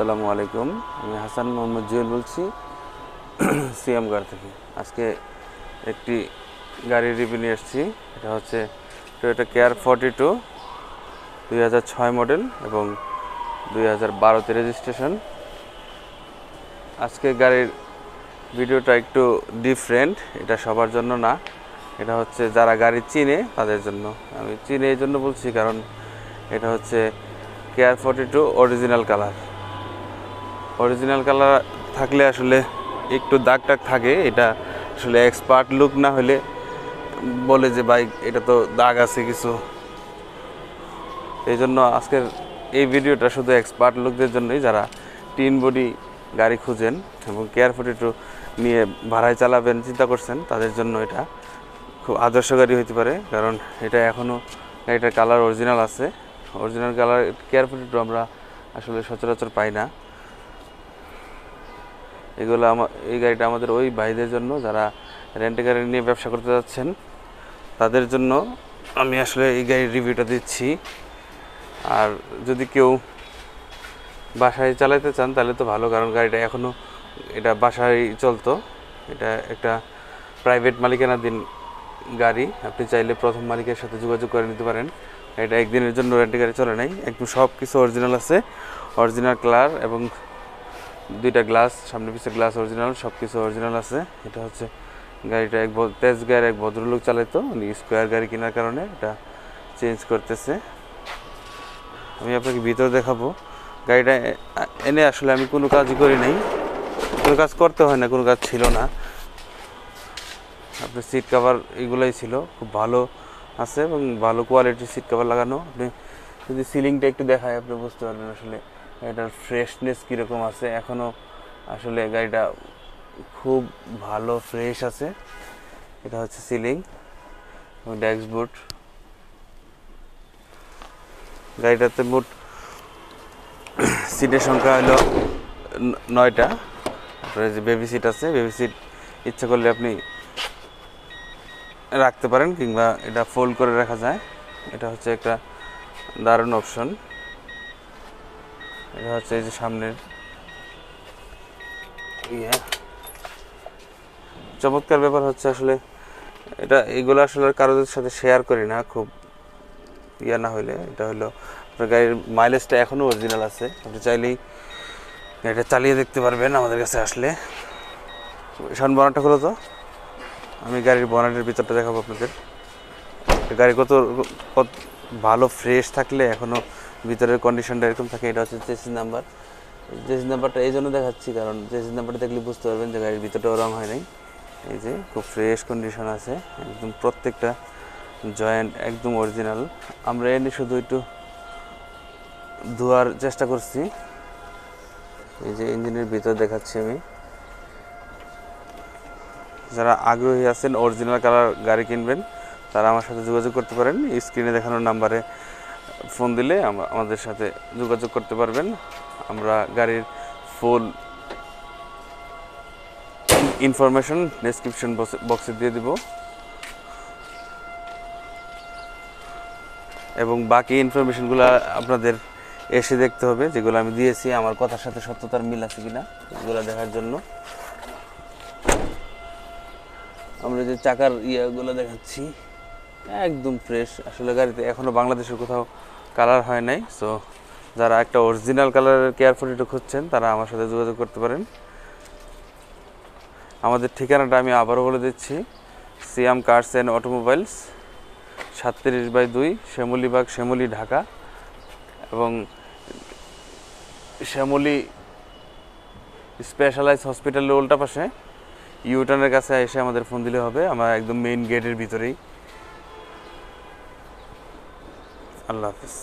আসসালামু আলাইকুম। আমি হাসান মোহাম্মদ জুয়েল বলছি সিএম গাড়ি থেকে। আজকে একটি গাড়ির রিভিউ নিয়ে এসেছি। এটা হচ্ছে টয়োটা কেয়ার 42 2006 মডেল এবং 2012তে রেজিস্ট্রেশন। আজকে গাড়ির ভিডিওটা একটু ডিফারেন্ট, এটা সবার জন্য না, এটা হচ্ছে যারা গাড়ি চিনে তাদের জন্য। আমি চিনে এই জন্য বলছি কারণ এটা হচ্ছে care 42 original colour. Original colour থাকলে আসলে একটু দাগ টাগ থাকে, এটা আসলে এক্সপার্ট লুক না হলে বলে যে বাইক এটা তো দাগ আছে কিছু। এই জন্য আজকের এই ভিডিওটা শুধু এক্সপার্ট লোকদের জন্যই, যারা টিন বডি গাড়ি খুঁজেন এবং কেয়ার 42 নিয়ে ভাড়ায় চালাবেন চিন্তা করছেন, তাদের জন্য এটা খুব আদর্শ গাড়ি হতে পারে। কারণ এটা এখনও গাড়িটার কালার অরিজিনাল আছে। অরিজিনাল কালার কেয়ার 42 আমরা আসলে সচরাচর পাই না। এই গাড়িটা আমাদের ওই ভাইদের জন্য যারা রেন্টে গাড়ি নিয়ে ব্যবসা করতে যাচ্ছেন, তাদের জন্য আমি আসলে এই গাড়ির রিভিউটা দিচ্ছি। আর যদি কেউ বাসায় চালাতে চান তাহলে তো ভালো, কারণ গাড়িটা এখনও এটা বাসায় চলতো। এটা একটা প্রাইভেট মালিকানাধীন গাড়ি। আপনি চাইলে প্রথম মালিকের সাথে যোগাযোগ করে নিতে পারেন। এটা একদিনের জন্য রেন্টে গাড়ি চলে নাই, একদম সব কিছু অরিজিনাল আছে, অরিজিনাল কালার এবং দুইটা গ্লাস, সামনে পিছিয়ে গ্লাস অরিজিনাল, সব কিছু অরিজিনাল আছে। এটা হচ্ছে গাড়িটা তেজ গাড়ি এক ভদ্রলোক চালাইতো, উনি স্কোয়ার গাড়ি কেনার কারণে এটা চেঞ্জ করতেছে। আমি আপনাকে ভিতর দেখাবো। গাড়িটা এনে আসলে আমি কোনো কাজই করি নাই, কোনো কাজ করতে হয় না, কোনো কাজ ছিল না। আপনার সিট কভার এগুলোই ছিল, খুব ভালো আছে এবং ভালো কোয়ালিটির সিট কভার লাগানো। আপনি যদি সিলিংটা একটু দেখায় আপনি বুঝতে পারবেন আসলে এটার ফ্রেশনেস কীরকম আছে। এখনও আসলে গাড়িটা খুব ভালো ফ্রেশ আছে। এটা হচ্ছে সিলিং এবং ড্যাশবোর্ড। গাড়িটাতে মোট সিটের সংখ্যা হলো 9টা। আপনার যে বেবি সিট আছে, বেবি সিট ইচ্ছা করলে আপনি রাখতে পারেন কিংবা এটা ফোল্ড করে রাখা যায়। এটা হচ্ছে একটা দারুণ অপশন। এটা হচ্ছে এই যে সামনের চমৎকার ব্যাপার হচ্ছে আসলে এগুলো আসলে কারোর সাথে শেয়ার করি না, খুব না হইলে। এটা হলো আপনার গাড়ির মাইলেজটা এখনও অরিজিনাল আছে, আপনি চাইলেই এটা চালিয়ে দেখতে পারবেন আমাদের কাছে আসলে। সামনে বনারটা খুলো তো, আমি গাড়ির বনারের ভিতরটা দেখাবো আপনাদের। গাড়ি কত ভালো ফ্রেশ থাকলে এখনও ভিতরের কন্ডিশনটা এরকম থাকে। এটা হচ্ছে চেসিস নাম্বার। চেসিস নাম্বারটা এই জন্য দেখাচ্ছি কারণ চেসিস নাম্বারটা দেখলে বুঝতে পারবেন যে গাড়ির ভিতরটাও রং হয় নাই। এই যে খুব ফ্রেশ কন্ডিশন আছে, একদম প্রত্যেকটা জয়েন্ট একদম অরিজিনাল। আমরা এনে শুধু একটু ধোয়ার চেষ্টা করছি। এই যে ইঞ্জিনের ভিতর দেখাচ্ছি আমি। যারা আগ্রহী আছেন অরিজিনাল কালার গাড়ি কিনবেন, তারা আমার সাথে যোগাযোগ করতে পারেন। স্ক্রিনে দেখানোর নাম্বারে ফোন দিলে আমাদের সাথে যোগাযোগ করতে পারবেন। আমরা গাড়ির ফুল ইনফরমেশন ডেসক্রিপশন বক্সে দিয়ে দিব এবং বাকি ইনফরমেশনগুলো আপনাদের এসে দেখতে হবে, যেগুলো আমি দিয়েছি আমার কথার সাথে সত্যতার মিল আছে কিনা এগুলো দেখার জন্য। আমরা যে চাকার ইয়েগুলো দেখাচ্ছি একদম ফ্রেশ। আসলে গাড়িতে এখনও বাংলাদেশের কোথাও কালার হয় নাই। সো যারা একটা অরিজিনাল কালারের কেয়ার 42 খুঁজছেন তারা আমার সাথে যোগাযোগ করতে পারেন। আমাদের ঠিকানাটা আমি আবারও বলে দিচ্ছি, Siam cars and automobiles, 37/2 Shyamolibag, Shyamoli, Dhaka. এবং শ্যামলী স্পেশালাইজ হসপিটালের উল্টা পাশে ইউটার্নের কাছে এসে আমাদের ফোন দিলে হবে। আমরা একদম মেইন গেটের ভিতরেই। আল্লাহ হাফিজ।